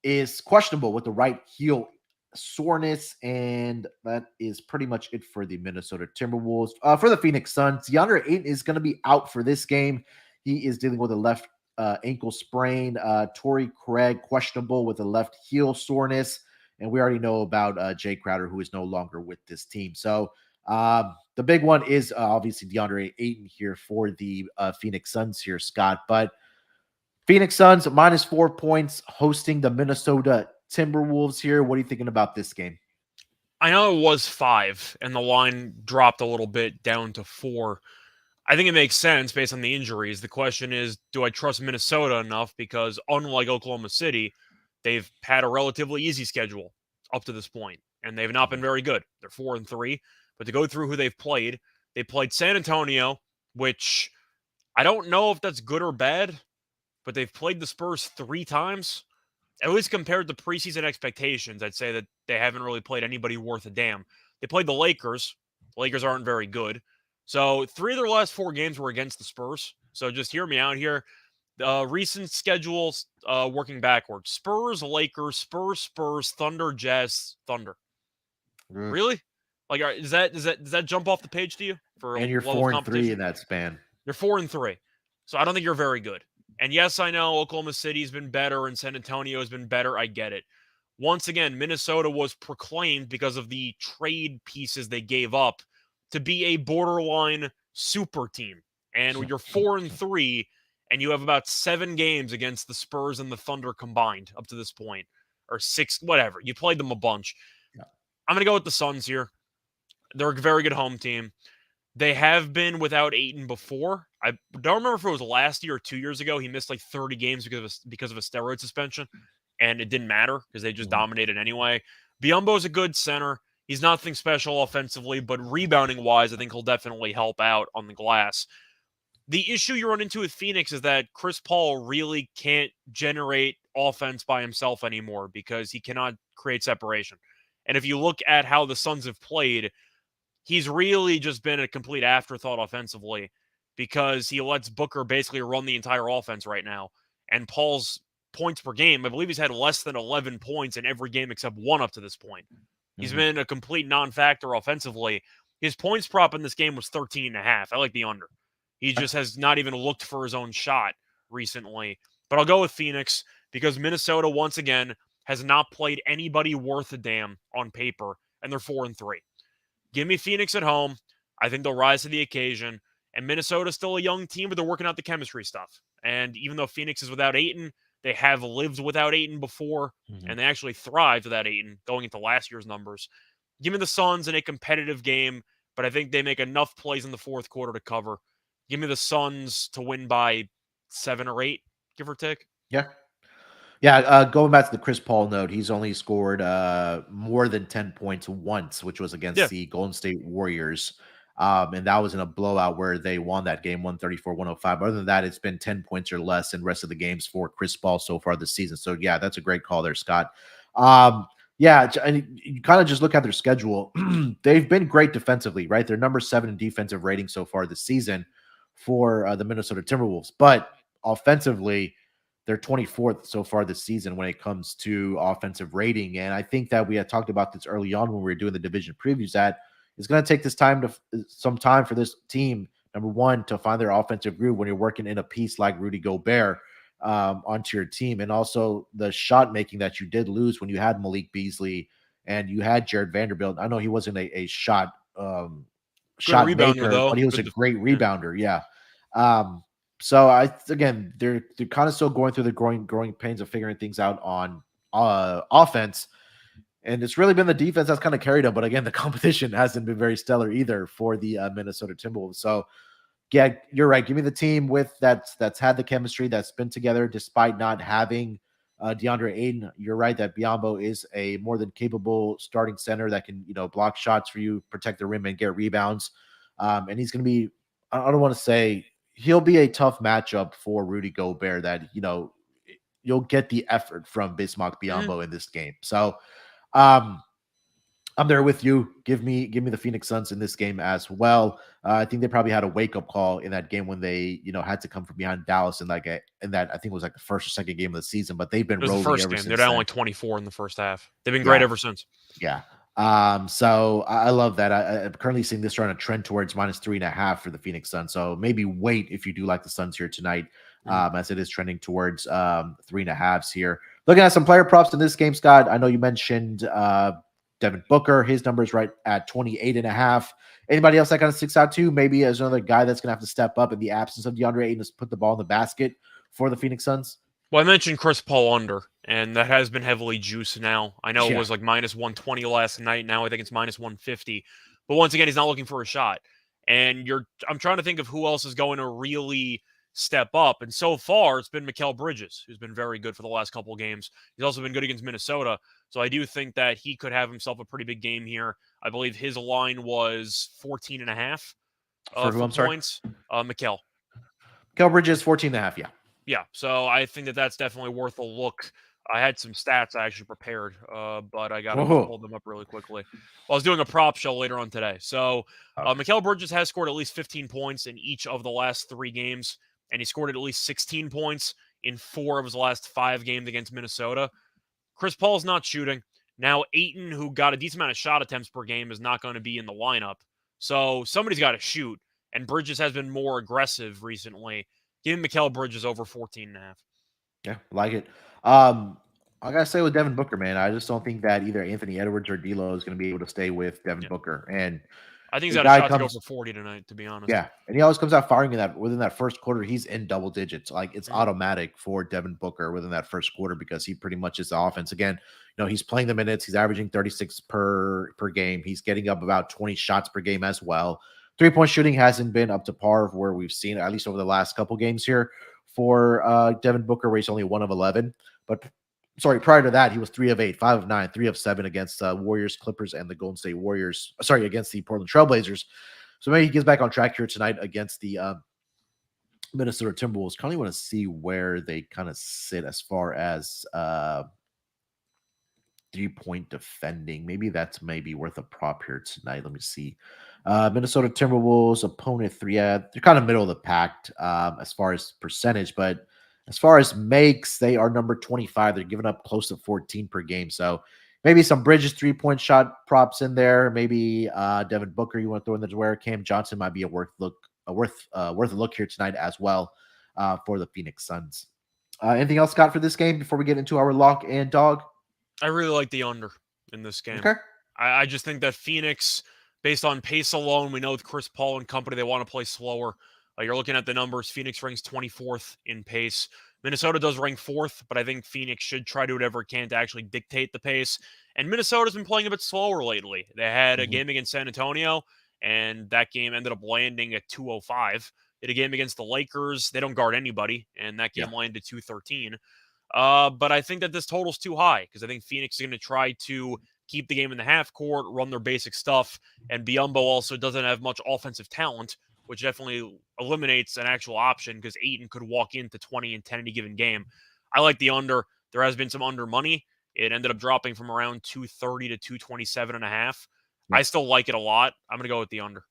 is questionable with the right heel soreness, and that is pretty much it for the Minnesota Timberwolves. For the Phoenix Suns, DeAndre Ayton is going to be out for this game. He is dealing with a left ankle sprain. Torrey Craig, questionable with a left heel soreness. And we already know about Jay Crowder, who is no longer with this team. So the big one is obviously DeAndre Ayton here for the Phoenix Suns here, Scott. But Phoenix Suns -4 points hosting the Minnesota Timberwolves here. What are you thinking about this game? I know it was 5, and the line dropped a little bit down to 4. I think it makes sense based on the injuries. The question is, do I trust Minnesota enough? Because unlike Oklahoma City, they've had a relatively easy schedule up to this point, and they've not been very good. They're 4-3. But to go through who they played San Antonio, which I don't know if that's good or bad, but they've played the Spurs 3 times. At least compared to preseason expectations, I'd say that they haven't really played anybody worth a damn. They played the Lakers. The Lakers aren't very good. So 3 of their last 4 games were against the Spurs. So just hear me out here. Recent schedules working backwards. Spurs, Lakers, Spurs, Thunder, Jazz, Thunder. Really? Like, does that jump off the page to you? And you're 4-3 in that span. You're 4-3. So I don't think you're very good. And yes, I know Oklahoma City's been better and San Antonio has been better. I get it. Once again, Minnesota was proclaimed because of the trade pieces they gave up to be a borderline super team. And when you're 4-3 and you have about 7 games against the Spurs and the Thunder combined up to this point, or 6, whatever, you played them a bunch. Yeah. I'm going to go with the Suns here. They're a very good home team. They have been without Ayton before. I don't remember if it was last year or 2 years ago. He missed like 30 games because of a steroid suspension, and it didn't matter because they just Mhm. dominated anyway. Biyombo's a good center. He's nothing special offensively, but rebounding wise, I think he'll definitely help out on the glass. The issue you run into with Phoenix is that Chris Paul really can't generate offense by himself anymore because he cannot create separation. And if you look at how the Suns have played, he's really just been a complete afterthought offensively because he lets Booker basically run the entire offense right now. And Paul's points per game, I believe he's had less than 11 points in every game except one up to this point. He's Mhm. been a complete non-factor offensively. His points prop in this game was 13 and a half. I like the under. He just has not even looked for his own shot recently. But I'll go with Phoenix because Minnesota, once again, has not played anybody worth a damn on paper, and they're 4-3. Give me Phoenix at home. I think they'll rise to the occasion. And Minnesota's still a young team, but they're working out the chemistry stuff. And even though Phoenix is without Ayton, they have lived without Ayton before, Mhm. and they actually thrived without Ayton going into last year's numbers. Give me the Suns in a competitive game, but I think they make enough plays in the fourth quarter to cover. Give me the Suns to win by 7 or 8, give or take. Yeah. Yeah, going back to the Chris Paul note, he's only scored more than 10 points once, which was against Yeah, the Golden State Warriors. And that was in a blowout where they won that game 134-105. Other than that, it's been 10 points or less in the rest of the games for Chris Paul so far this season. So, yeah, that's a great call there, Scott. Yeah, and you kind of just look at their schedule. They've been great defensively, right? They're number 7 in defensive rating so far this season for the Minnesota Timberwolves. But offensively, they're 24th so far this season when it comes to offensive rating. And I think that we had talked about this early on when we were doing the division previews that it's going to take some time for this team, number one, to find their offensive groove when you're working in a piece like Rudy Gobert onto your team. And also the shot making that you did lose when you had Malik Beasley and you had Jared Vanderbilt. I know he wasn't a good shot rebounder, maker, though. but he was a Good. great Yeah. rebounder. Yeah. Um, so again they're kind of still going through the growing pains of figuring things out on offense, and it's really been the defense that's kind of carried them. But again, the competition hasn't been very stellar either for the Minnesota Timberwolves. So yeah, you're right. Give me the team with that's had the chemistry, that's been together despite not having DeAndre Ayton. You're right that Biyombo is a more than capable starting center that can block shots for you, protect the rim, and get rebounds. And he's going to be I don't want to say he'll be a tough matchup for Rudy Gobert. That you'll get the effort from Bismack Mhm. Biyombo in this game. So um, I'm there with you. Give me the Phoenix Suns in this game as well. I think they probably had a wake up call in that game when they had to come from behind Dallas in that I think it was like the first or second game of the season. But they've been It was the rolling first ever game. They're since down then. like 24 in the first half. They've been great Yeah, ever since. yeah. So I love that. I'm currently seeing this run a trend towards -3.5 for the Phoenix Suns. So maybe wait if you do like the Suns here tonight, Mhm. as it is trending towards 3.5s here. Looking at some player props in this game, Scott. I know you mentioned Devin Booker. His number is right at 28.5. Anybody else that kind of sticks out to you? Maybe as another guy that's going to have to step up in the absence of DeAndre Ayton to put the ball in the basket for the Phoenix Suns? Well, I mentioned Chris Paul under, and that has been heavily juiced now. I know it Yeah. was like -120 last night. Now I think it's -150. But once again, he's not looking for a shot. And I'm trying to think of who else is going to really step up. And so far, it's been Mikal Bridges, who's been very good for the last couple of games. He's also been good against Minnesota. So I do think that he could have himself a pretty big game here. I believe his line was 14 and a half For who? for I'm sorry. points. Mikal. Kel Bridges, 14.5. Yeah. Yeah, so I think that that's definitely worth a look. I had some stats I actually prepared, but I gotta Whoa. pull them up really quickly. Well, I was doing a prop show later on today. So, Okay. Mikal Bridges has scored at least 15 points in each of the last 3 games, and he scored at least 16 points in 4 of his last 5 games against Minnesota. Chris Paul's not shooting. Now, Aiton, who got a decent amount of shot attempts per game, is not going to be in the lineup. So somebody's got to shoot, and Bridges has been more aggressive recently. Give Mikal Bridges over 14 and a half. Yeah, like it. Um, I gotta say with Devin Booker, man, I just don't think that either Anthony Edwards or D'Lo is going to be able to stay with Devin Yeah. Booker. And I think he's the got a guy shot to go comes, for 40 tonight, to be honest. yeah, and he always comes out firing in that within that first quarter. He's in double digits, like it's Mhm. automatic for Devin Booker within that first quarter because he pretty much is the offense. Again, he's playing the minutes. He's averaging 36 per game. He's getting up about 20 shots per game as well. 3-point shooting hasn't been up to par where we've seen, at least over the last couple games here for Devin Booker, where he's only 1 of 11. But sorry, prior to that, he was 3 of 8, 5 of 9, 3 of 7 against Warriors, Clippers, and the Golden State Warriors. Sorry, against the Portland Trailblazers. So maybe he gets back on track here tonight against the Minnesota Timberwolves. Kind of want to see where they kind of sit as far as 3-point defending. Maybe that's worth a prop here tonight. Let me see. Minnesota Timberwolves opponent 3. Yeah, they're kind of middle of the pack as far as percentage, but as far as makes, they are number 25. They're giving up close to 14 per game. So maybe some Bridges 3-point shot props in there. Maybe Devin Booker you want to throw in the drawer. Cam Johnson might be a worth a look here tonight as well for the Phoenix Suns. Anything else, Scott, for this game before we get into our lock and dog? I really like the under in this game. Okay. I just think that Phoenix, based on pace alone, we know with Chris Paul and company, they want to play slower. You're looking at the numbers. Phoenix ranks 24th in pace. Minnesota does rank 4th, but I think Phoenix should try to do whatever it can to actually dictate the pace. And Minnesota's been playing a bit slower lately. They had a game against San Antonio, and that game ended up landing at 205. They had a game against the Lakers. They don't guard anybody, and that game landed 213. But I think that this total's too high because I think Phoenix is going to try to keep the game in the half court, run their basic stuff, and Biyombo also doesn't have much offensive talent, which definitely eliminates an actual option because Ayton could walk into 20 and 10 in a given game. I like the under. There has been some under money. It ended up dropping from around 230 to 227.5. I still like it a lot. I'm going to go with the under.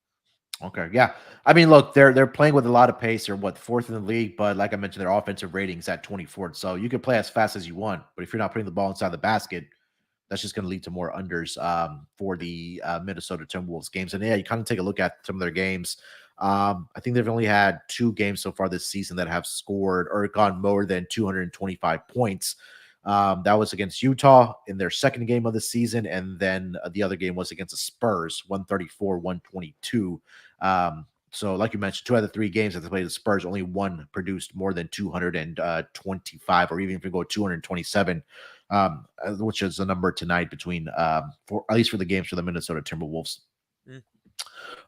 Okay, yeah. I mean, look, they're playing with a lot of pace. They're 4th in the league, but like I mentioned, their offensive ratings at 24th. So you can play as fast as you want, but if you're not putting the ball inside the basket, that's just going to lead to more unders for the Minnesota Timberwolves games. And yeah, you kind of take a look at some of their games. I think they've only had 2 games so far this season that have scored or gone more than 225 points. That was against Utah in their second game of the season, and then the other game was against the Spurs, 134-122. So like you mentioned, 2 out of the 3 games that they played the Spurs, only one produced more than 225, or even if you go 227, which is a number tonight between, for at least for the games for the Minnesota Timberwolves.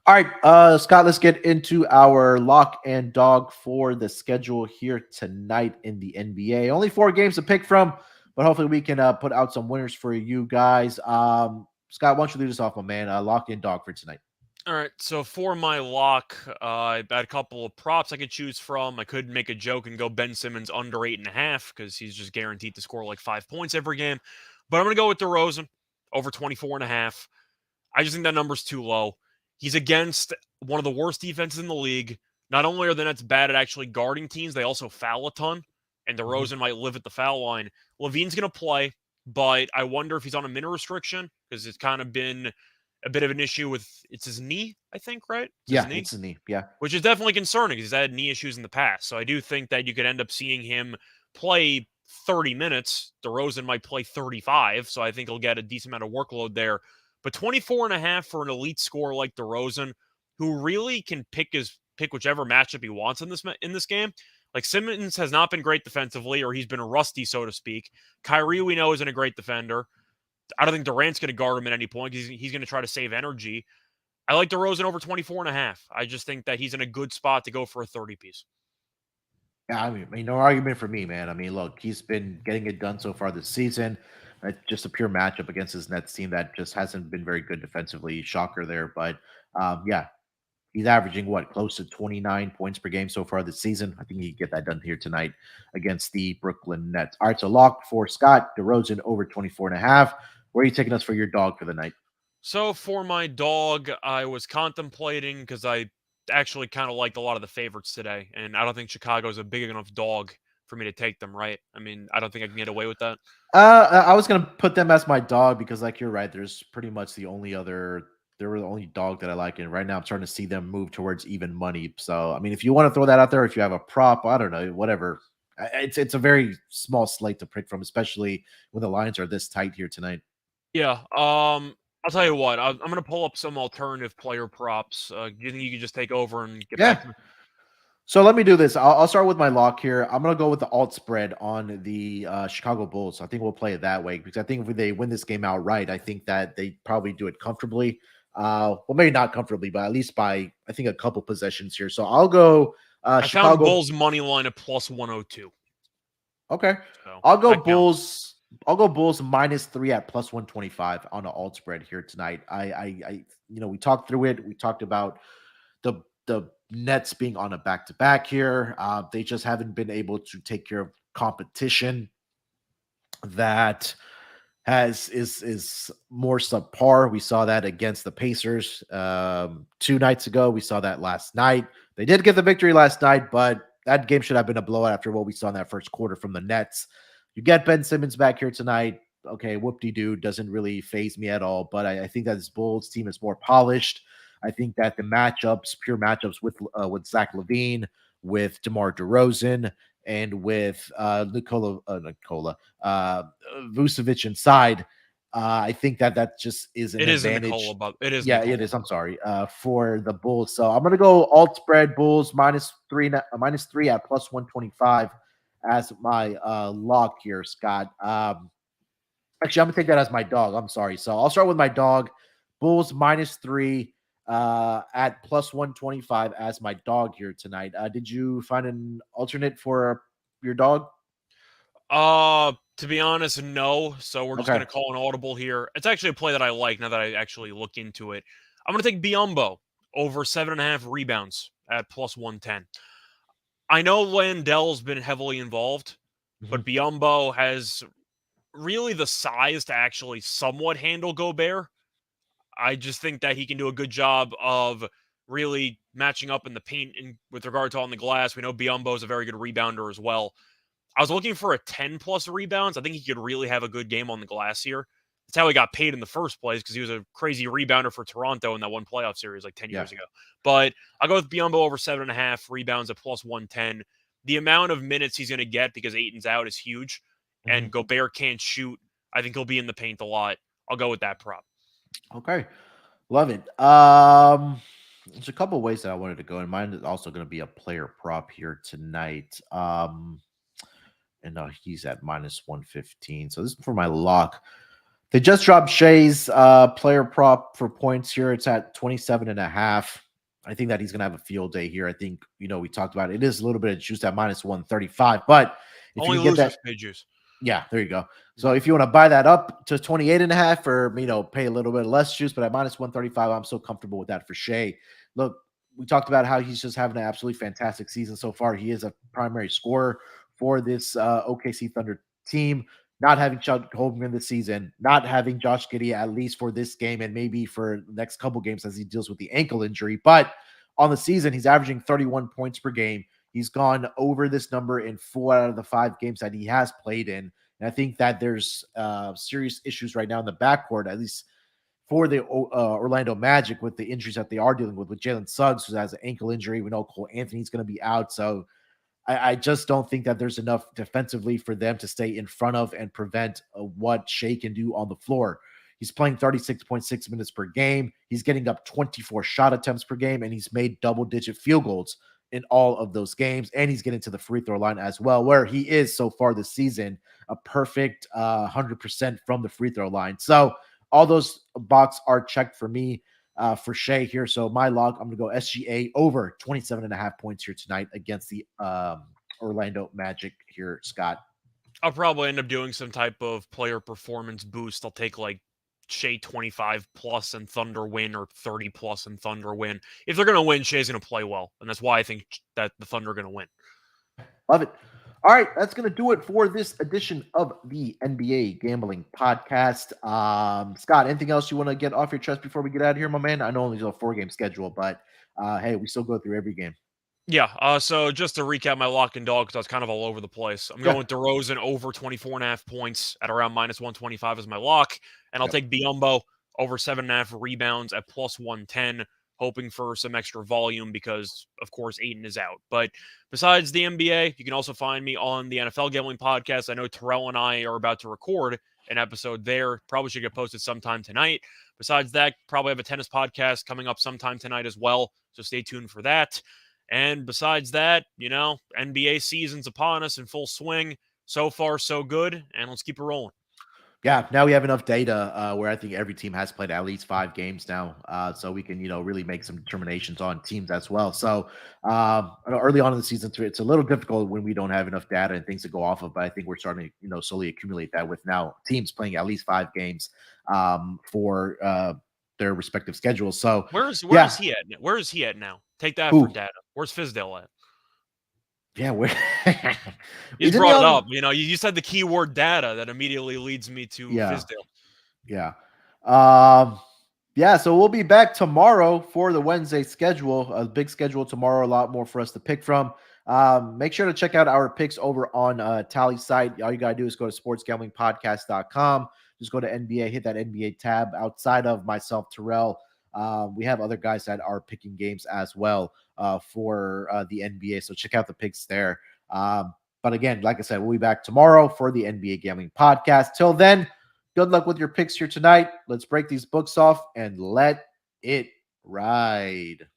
All right, Scott, let's get into our lock and dog for the schedule here tonight in the NBA. Only 4 games to pick from, but hopefully we can put out some winners for you guys. Scott, why don't you lead us off, my man? Lock and dog for tonight. All right, so for my lock, I had a couple of props I could choose from. I could make a joke and go Ben Simmons under 8.5 because he's just guaranteed to score like 5 points every game. But I'm going to go with DeRozan over 24.5. I just think that number's too low. He's against one of the worst defenses in the league. Not only are the Nets bad at actually guarding teams, they also foul a ton, and DeRozan might live at the foul line. LaVine's going to play, but I wonder if he's on a minute restriction because it's kind of been a bit of an issue with it's his knee, I think, right? It's his knee, yeah. Which is definitely concerning because he's had knee issues in the past. So I do think that you could end up seeing him play 30 minutes. DeRozan might play 35, so I think he'll get a decent amount of workload there. But 24.5 for an elite scorer like DeRozan, who really can pick whichever matchup he wants in this game. Like Simmons has not been great defensively, or he's been rusty, so to speak. Kyrie, we know, isn't a great defender. I don't think Durant's going to guard him at any point because he's going to try to save energy. I like DeRozan over 24.5. I just think that he's in a good spot to go for a 30-piece. Yeah, I mean, no argument for me, man. I mean, look, he's been getting it done so far this season. It's just a pure matchup against his Nets team that just hasn't been very good defensively. Shocker there. But, yeah, he's averaging, close to 29 points per game so far this season. I think he can get that done here tonight against the Brooklyn Nets. All right, so lock for Scott, DeRozan over 24.5. Where are you taking us for your dog for the night? So for my dog, I was contemplating because I actually kind of liked a lot of the favorites today, and I don't think Chicago's a big enough dog for me to take them, right? I mean, I don't think I can get away with that. I was going to put them as my dog because, like, you're right. There's pretty much they were the only dog that I like. And right now I'm starting to see them move towards even money. So, I mean, if you want to throw that out there, if you have a prop, I don't know, whatever. It's a very small slate to pick from, especially when the lines are this tight here tonight. Yeah. I'll tell you what, I'm going to pull up some alternative player props. Do you think you could just take over and get back to me? So let me do this. I'll start with my lock here. I'm going to go with the alt spread on the Chicago Bulls. I think we'll play it that way because I think if they win this game outright, I think that they probably do it comfortably. Well, maybe not comfortably, but at least by I think a couple possessions here. So I'll go I found Chicago. Bulls money line at plus 102. Okay. So I'll go that counts. Bulls. I'll go Bulls -3 at plus 125 on an alt spread here tonight. We talked through it. We talked about the Nets being on a back to back here. They just haven't been able to take care of competition that is more subpar. We saw that against the Pacers 2 nights ago. We saw that last night. They did get the victory last night, but that game should have been a blowout after what we saw in that first quarter from the Nets. You get Ben Simmons back here tonight. Okay, whoop-de-doo, doesn't really phase me at all, but I think that this Bulls team is more polished. I think that the pure matchups with Zach LaVine, with DeMar DeRozan, and with Nikola Vucevic inside, I think that just is an It is a advantage. Nikola, but it is. Yeah, Nikola. it is. I'm sorry. For the Bulls, so I'm gonna go alt spread Bulls -3 at plus 125 as my lock here, Scott. Actually, I'm gonna take that as my dog. I'm sorry. So I'll start with my dog. Bulls -3 at plus 125 as my dog here tonight. Did you find an alternate for your dog? To be honest, no. So we're just Okay. gonna call an audible here. It's actually a play that I like now that I actually look into it. I'm gonna take Biombo over 7.5 rebounds at plus 110. I know Landell's been heavily involved, Mhm. but Biombo has really the size to actually somewhat handle Gobert. I just think that he can do a good job of really matching up in the paint with regard to on the glass. We know Biombo is a very good rebounder as well. I was looking for a 10 plus rebounds. I think he could really have a good game on the glass here. That's how he got paid in the first place because he was a crazy rebounder for Toronto in that one playoff series like 10 Yeah. years ago. But I'll go with Biombo over 7.5 rebounds at plus 110. The amount of minutes he's going to get because Aiton's out is huge, Mhm. and Gobert can't shoot. I think he'll be in the paint a lot. I'll go with that prop. Okay. Love it. There's a couple ways that I wanted to go, and mine is also going to be a player prop here tonight. And he's at -115. So this is for my lock. They just dropped Shea's player prop for points here. It's at 27.5. I think that he's going to have a field day here. I think, we talked about it. It is a little bit of juice at -135, but if you Only can get that, losers pay juice. yeah, there you go. So if you want to buy that up to 28.5 or, pay a little bit less juice, but at -135, I'm so comfortable with that for Shea. Look, we talked about how he's just having an absolutely fantastic season so far. He is a primary scorer for this OKC Thunder team. Not having Chuck Holmgren this season, not having Josh Giddey at least for this game and maybe for the next couple games as he deals with the ankle injury. But on the season, he's averaging 31 points per game. He's gone over this number in 4 out of the 5 games that he has played in. And I think that there's serious issues right now in the backcourt, at least for the Orlando Magic, with the injuries that they are dealing with Jalen Suggs, who has an ankle injury. We know Cole Anthony's going to be out. So I just don't think that there's enough defensively for them to stay in front of and prevent what Shea can do on the floor. He's playing 36.6 minutes per game. He's getting up 24 shot attempts per game, and he's made double-digit field goals in all of those games. And he's getting to the free throw line as well, where he is so far this season a perfect 100% from the free throw line. So all those boxes are checked for me for Shea here. So my log, I'm going to go SGA over 27.5 points here tonight against the Orlando Magic here, Scott. I'll probably end up doing some type of player performance boost. I'll take like Shea 25 plus and Thunder win, or 30 plus and Thunder win. If they're going to win, Shea's going to play well. And that's why I think that the Thunder are going to win. Love it. All right, that's going to do it for this edition of the NBA Gambling Podcast. Scott, anything else you want to get off your chest before we get out of here, my man? I know only a 4-game schedule, but hey, we still go through every game. Yeah, so just to recap my lock and dog, because I was kind of all over the place. I'm going with DeRozan over 24.5 points at around -125 as my lock, and I'll take Biombo over 7.5 rebounds at plus 110, hoping for some extra volume because, of course, Ayton is out. But besides the NBA, you can also find me on the NFL Gambling Podcast. I know Terrell and I are about to record an episode there. Probably should get posted sometime tonight. Besides that, probably have a tennis podcast coming up sometime tonight as well, so stay tuned for that. And besides that, NBA season's upon us in full swing. So far, so good. And let's keep it rolling. Yeah, now we have enough data where I think every team has played at least 5 games now, so we can really make some determinations on teams as well. So I know early on in the season, it's a little difficult when we don't have enough data and things to go off of. But I think we're starting to slowly accumulate that with now teams playing at least 5 games for their respective schedules. So Where is yeah, he at? Where is he at now? Take that for who? data. Where's Fizdale at? Yeah, where? You just Isn't he brought it on? up. You said the keyword data that immediately leads me to Yeah, Fizdale. yeah. Um, Yeah, so we'll be back tomorrow for the Wednesday schedule. A big schedule tomorrow, a lot more for us to pick from. Make sure to check out our picks over on Tally's site. All you got to do is go to sportsgamblingpodcast.com. Just go to NBA, hit that NBA tab. Outside of myself, Terrell, we have other guys that are picking games as well for the NBA. So check out the picks there. But again, like I said, we'll be back tomorrow for the NBA Gambling Podcast. Till then, good luck with your picks here tonight. Let's break these books off and let it ride.